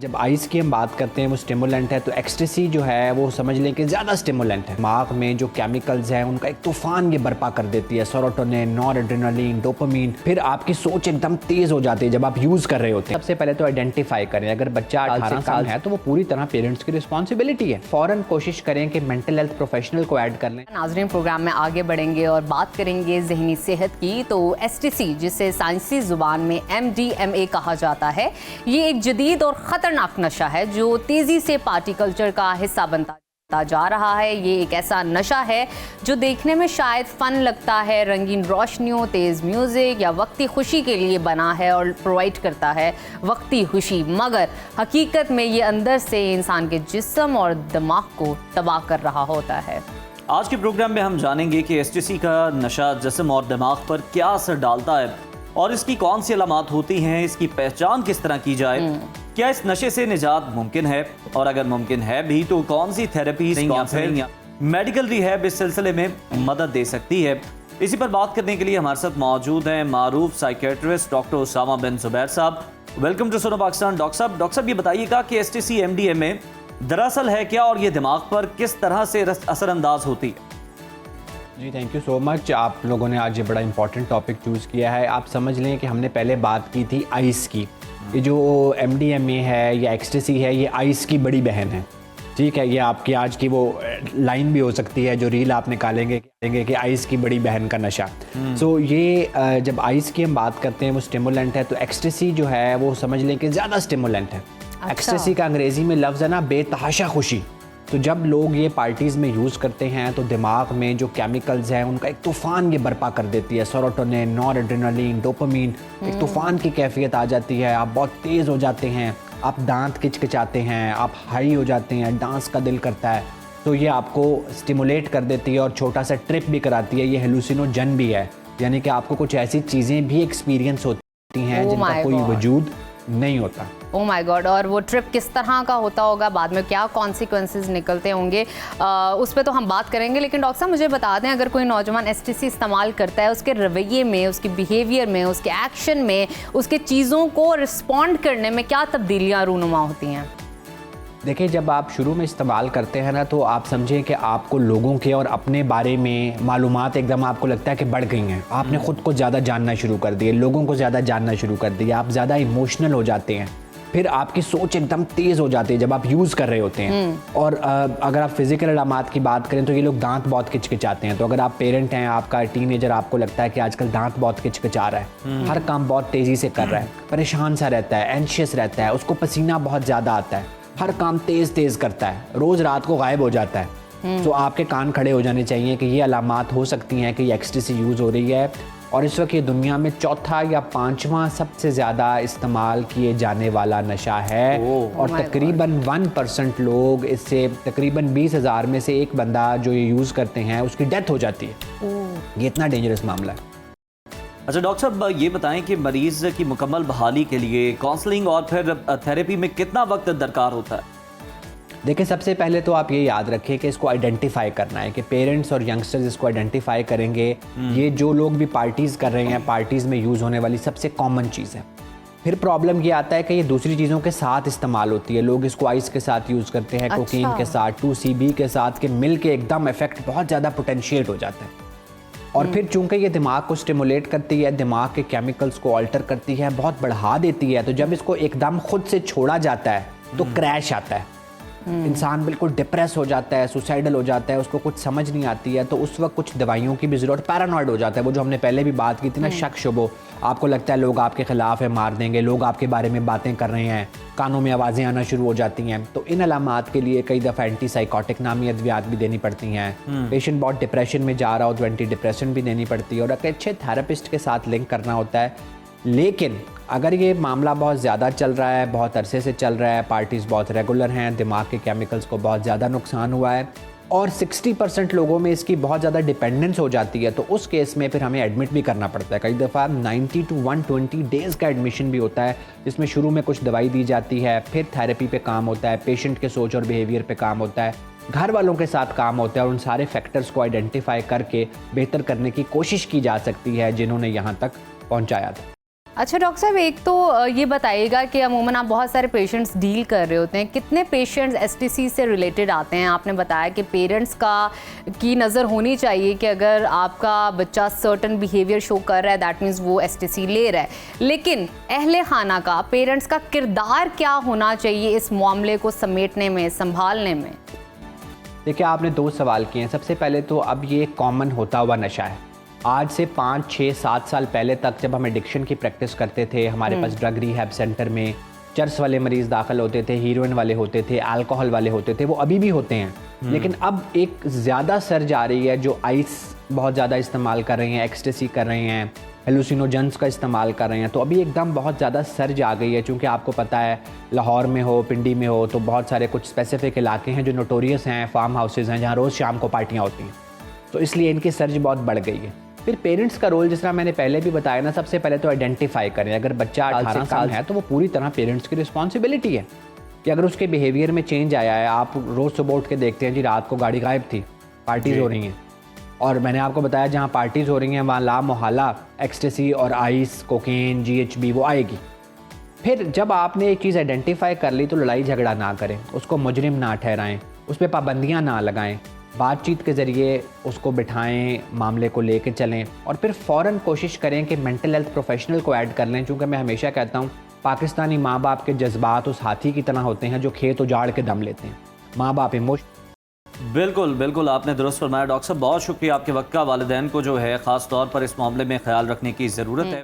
जब आइस की हम बात करते हैं वो स्टिमुलेंट है, तो एक्सटेसी जो है वो समझ लें कि ज़्यादा स्टिमुलेंट है। दिमाग में जो केमिकल्स हैं उनका एक तूफान ये बर्पा कर देती है, सेरोटोनिन, नॉरएड्रेनालिन, डोपामीन। फिर आपकी सोच एकदम तेज़ हो जाती है जब आप यूज़ कर रहे होते हैं। सबसे पहले तो आइडेंटिफाई करें, अगर बच्चा 18 साल है तो वो पूरी तरह पेरेंट्स की रिस्पॉन्सिबिलिटी है। फ़ौरन कोशिश करें कि मेंटल हेल्थ प्रोफेशनल को ऐड कर लें। नाज़रीन, प्रोग्राम में आगे बढ़ेंगे और बात करेंगे ज़हनी सेहत की। तो एसटीसी, जिसे साइंसी ज़ुबान में MDMA कहा जाता है, ये एक जदीद और ख़तरनाक नशा है जो तेज़ी से पार्टी कल्चर का हिस्सा बनता जा रहा है। ये एक ऐसा नशा है जो देखने में शायद फ़न लगता है, रंगीन रोशनियों, तेज़ म्यूज़िक या वक्ती खुशी के लिए बना है और प्रोवाइड करता है वक्ती खुशी, मगर हकीकत में ये अंदर से इंसान के जिस्म और दिमाग को तबाह कर रहा होता है। आज के प्रोग्राम में हम जानेंगे कि एसटीसी का नशा जिस्म और दिमाग पर क्या असर डालता है और इसकी कौन सी अलामात होती हैं, इसकी पहचान किस तरह की जाए, क्या इस नशे से निजात मुमकिन है, और अगर मुमकिन है भी तो कौन सी थेरेपीज या फिर मेडिकल रिहैब इस सिलसिले में मदद दे सकती है। इसी पर बात करने के लिए हमारे साथ मौजूद हैं मारूफ psychiatrist doctor Usama bin Zubair sahab. Welcome to सुनो पाकिस्तान। डॉक्टर साहब ये बताइएगा कि एसटीसी MDMA दरअसल है क्या और ये दिमाग पर किस तरह से असरअंदाज होती है? जी थैंक यू सो मच। आप लोगों ने आज ये बड़ा इंपॉर्टेंट टॉपिक चूज़ किया है। आप समझ लें कि हमने पहले बात की थी आइस की। ये जो MDMA है या एक्सटेसी है, ये आइस की बड़ी बहन है। ठीक है, ये आपकी आज की वो लाइन भी हो सकती है जो रील आप निकालेंगे कि आइस की बड़ी बहन का नशा। सो ये जब आइस की हम बात करते हैं वो स्टिमुलेंट है, तो एक्सटेसी जो है वो समझ लें कि ज़्यादा स्टिमुलेंट है। अच्छा। एक्सटेसी का अंग्रेज़ी में लफ्ज़ है ना बेतहाशा खुशी। तो जब लोग ये पार्टीज़ में यूज़ करते हैं तो दिमाग में जो केमिकल्स हैं उनका एक तूफ़ान ये बर्पा कर देती है, सेरोटोनिन, नॉरएड्रेनालिन, डोपामीन, एक तूफ़ान की कैफियत आ जाती है। आप बहुत तेज़ हो जाते हैं, आप दांत किचकिचाते हैं, आप हाई हो जाते हैं, डांस का दिल करता है। तो ये आपको स्टिमुलेट कर देती है और छोटा सा ट्रिप भी कराती है। ये हेलुसिनोजन भी है, यानी कि आपको कुछ ऐसी चीज़ें भी एक्सपीरियंस होती हैं जिनका कोई वजूद नहीं होता। Oh my God. और वो ट्रिप किस तरह का होता होगा, बाद में क्या कॉन्सिक्वेंसेस निकलते होंगे, उस पर तो हम बात करेंगे। लेकिन डॉक्टर साहब मुझे बता दें, अगर कोई नौजवान एसटीसी इस्तेमाल करता है, उसके रवैये में, उसके बिहेवियर में, उसके एक्शन में, उसके चीज़ों को रिस्पॉन्ड करने में क्या तब्दीलियाँ रूनुमा होती हैं? देखिए, जब आप शुरू में इस्तेमाल करते हैं ना, तो आप समझें कि आपको लोगों के और अपने बारे में मालूमात एकदम आपको लगता है कि बढ़ गई हैं। आपने ख़ुद को ज़्यादा जानना शुरू कर दिया, लोगों को ज़्यादा जानना शुरू कर दिया, आप ज़्यादा इमोशनल हो जाते हैं। फिर आपकी सोच एकदम तेज़ हो जाती है जब आप यूज़ कर रहे होते हैं। और अगर आप फिज़िकल अलामात की बात करें तो ये लोग दांत बहुत किचकिचाते हैं। तो अगर आप पेरेंट हैं, आपका टीनेजर आपको लगता है कि आजकल दांत बहुत किचकिचा रहा है, हर काम बहुत तेज़ी से कर रहा है, परेशान सा रहता है, एंशियस रहता है, उसको पसीना बहुत ज़्यादा आता है, हर काम तेज़ करता है, रोज़ रात को गायब हो जाता है। तो आपके कान खड़े हो जाने चाहिए कि ये अलामात हो सकती हैं कि ये एक्सटेसी यूज़ हो रही है। और इस वक्त ये दुनिया में चौथा या पांचवा सबसे ज़्यादा इस्तेमाल किए जाने वाला नशा है। और तकरीबन 1% लोग इससे, तकरीबन 20,000 में से एक बंदा जो ये यूज़ करते हैं उसकी डेथ हो जाती है। ये इतना डेंजरस मामला है। अच्छा डॉक्टर साहब ये बताएं कि मरीज़ की मुकम्मल बहाली के लिए काउंसलिंग और फिर थेरेपी में कितना वक्त दरकार होता है? देखिए, सबसे पहले तो आप ये याद रखें कि इसको आइडेंटिफाई करना है कि पेरेंट्स और यंगस्टर्स इसको आइडेंटिफाई करेंगे। ये जो लोग भी पार्टीज़ कर रहे हैं, पार्टीज़ में यूज़ होने वाली सबसे कॉमन चीज़ है। फिर प्रॉब्लम ये आता है कि ये दूसरी चीज़ों के साथ इस्तेमाल होती है। लोग इसको आइस के साथ यूज़ करते हैं, कोकीन के साथ, 2CB के साथ, के मिल के एकदम इफेक्ट बहुत ज़्यादा पोटेंशिएट हो जाता है। और फिर चूंकि ये दिमाग को स्टिमुलेट करती है, दिमाग के केमिकल्स को अल्टर करती है, बहुत बढ़ा देती है, तो जब इसको एकदम खुद से छोड़ा जाता है तो क्रैश आता है। इंसान बिल्कुल डिप्रेस हो जाता है, सुसाइडल हो जाता है, उसको कुछ समझ नहीं आती है। तो उस वक्त कुछ दवाइयों की भी ज़रूरत, पैरानॉइड हो जाता है, वो जो हमने पहले भी बात की थी ना, शक शुबो, आपको लगता है लोग आपके खिलाफ है, मार देंगे, लोग आपके बारे में बातें कर रहे हैं, कानों में आवाज़ें आना शुरू हो जाती हैं। तो इन अलामात के लिए कई दफ़ा एंटीसाइकोटिक नामी अद्वियात भी देनी पड़ती हैं। पेशेंट बहुत डिप्रेशन में जा रहा हो तो एंटी डिप्रेशन भी देनी पड़ती है और एक अच्छे थेरेपिस्ट के साथ लिंक करना होता है। लेकिन अगर ये मामला बहुत ज़्यादा चल रहा है, बहुत अरसे से चल रहा है, पार्टीज़ बहुत रेगुलर हैं, दिमाग के केमिकल्स को बहुत ज़्यादा नुकसान हुआ है और 60% लोगों में इसकी बहुत ज़्यादा डिपेंडेंस हो जाती है, तो उस केस में फिर हमें एडमिट भी करना पड़ता है। कई दफ़ा 90 to 120 डेज़ का एडमिशन भी होता है, जिसमें शुरू में कुछ दवाई दी जाती है, फिर थेरेपी पे काम होता है, पेशेंट के सोच और बिहेवियर पे काम होता है, घर वालों के साथ काम होता है और उन सारे फैक्टर्स को आइडेंटिफाई करके बेहतर करने की कोशिश की जा सकती है जिन्होंने यहाँ तक पहुँचाया था। अच्छा डॉक्टर साहब, एक तो ये बताइएगा कि अमूमन आप बहुत सारे पेशेंट्स डील कर रहे होते हैं, कितने पेशेंट्स एसटीसी से रिलेटेड आते हैं? आपने बताया कि पेरेंट्स की नज़र होनी चाहिए कि अगर आपका बच्चा सर्टन बिहेवियर शो कर रहा है दैट मीन्स वो एसटीसी ले रहा है, लेकिन अहले खाना का, पेरेंट्स का किरदार क्या होना चाहिए इस मामले को समेटने में, संभालने में? देखिए, आपने 2 सवाल किए हैं। सबसे पहले तो अब ये कॉमन होता हुआ नशा है। आज से 5, 6, 7 साल पहले तक जब हम एडिक्शन की प्रैक्टिस करते थे, हमारे पास ड्रग रिहैब सेंटर में चर्स वाले मरीज़ दाखिल होते थे, हीरोइन वाले होते थे, अल्कोहल वाले होते थे, वो अभी भी होते हैं। लेकिन अब एक ज़्यादा सर्ज आ रही है, जो आइस बहुत ज़्यादा इस्तेमाल कर रहे हैं, एक्सटेसी कर रहे हैं, हेलुसिनोजेंस का इस्तेमाल कर रहे हैं। तो अभी एकदम बहुत ज़्यादा सर्ज आ गई है, चूँकि आपको पता है लाहौर में हो, पिंडी में हो, तो बहुत सारे कुछ स्पेसिफिक इलाके हैं जो नोटोरियस हैं, फार्म हाउसेज़ हैं जहाँ रोज़ शाम को पार्टियाँ होती हैं। तो इसलिए इनकी सर्ज बहुत बढ़ गई है। फिर पेरेंट्स का रोल, जिस तरह मैंने पहले भी बताया ना, सबसे पहले तो आइडेंटिफाई करें। अगर बच्चा 18 साल है तो वो पूरी तरह पेरेंट्स की रिस्पॉन्सिबिलिटी है कि अगर उसके बिहेवियर में चेंज आया है, आप रोज़ सुबह उठ के देखते हैं जी रात को गाड़ी गायब थी, पार्टीज़ हो रही हैं, और मैंने आपको बताया जहाँ पार्टीज़ हो रही हैं वहाँ ला मोहल्ला एक्सटेसी और आइस, कोकेन, GHB वो आएगी। फिर जब आपने एक चीज़ आइडेंटिफाई कर ली तो लड़ाई झगड़ा ना करें, उसको मुजरिम ना ठहराएं, उस पर पाबंदियाँ ना लगाएं, बातचीत के ज़रिए उसको बिठाएं, मामले को लेके चलें, और फिर फ़ौरन कोशिश करें कि मेंटल हेल्थ प्रोफेशनल को ऐड कर लें। चूँकि मैं हमेशा कहता हूँ पाकिस्तानी माँ बाप के जज्बात उस हाथी की तरह होते हैं जो खेत उजाड़ के दम लेते हैं। माँ बाप इमोशन बिल्कुल बिल्कुल, आपने दुरुस्त फरमाया डॉक्टर साहब। बहुत शुक्रिया आपके वक्त का। वालिदैन को जो है ख़ास तौर पर इस मामले में ख्याल रखने की ज़रूरत है।